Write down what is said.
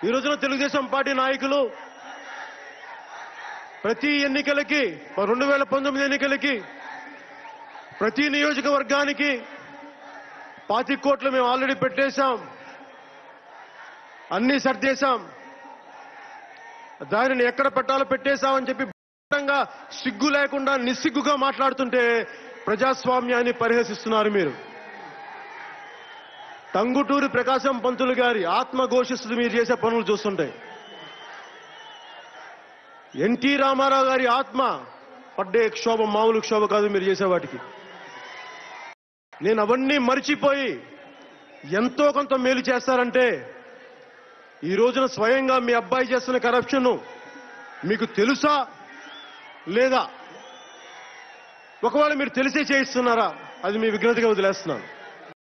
ఈ రోజున తెలుగుదేశం పార్టీ నాయకులు ప్రతి ఎన్నికలకి 2019 ఎన్నికలకి ప్రతి నియోజకవర్గానికి 25 కోట్లు మేము ఆల్రెడీ పెట్టేశాం, అన్ని సర్దేశాం, దానిని ఎక్కడ పెట్టాలో పెట్టేశామని చెప్పి సిగ్గు లేకుండా నిస్సిగ్గుగా మాట్లాడుతుంటే ప్రజాస్వామ్యాన్ని పరిహసిస్తున్నారు మీరు. టంగుటూరి ప్రకాశం పంతులు గారి ఆత్మ ఘోషిస్తూ మీరు చేసే పనులు చూస్తుంటే, ఎన్టీ రామారావు గారి ఆత్మ పడ్డే క్షోభ మామూలు క్షోభ కాదు మీరు చేసే వాటికి. నేను అవన్నీ మరిచిపోయి ఎంతో కొంత మేలు చేస్తారంటే ఈ రోజున స్వయంగా మీ అబ్బాయి చేస్తున్న కరప్షన్ మీకు తెలుసా లేదా? ఒకవేళ మీరు తెలిసే చేయిస్తున్నారా? అది మీ విఘ్నతగా వదిలేస్తున్నాను.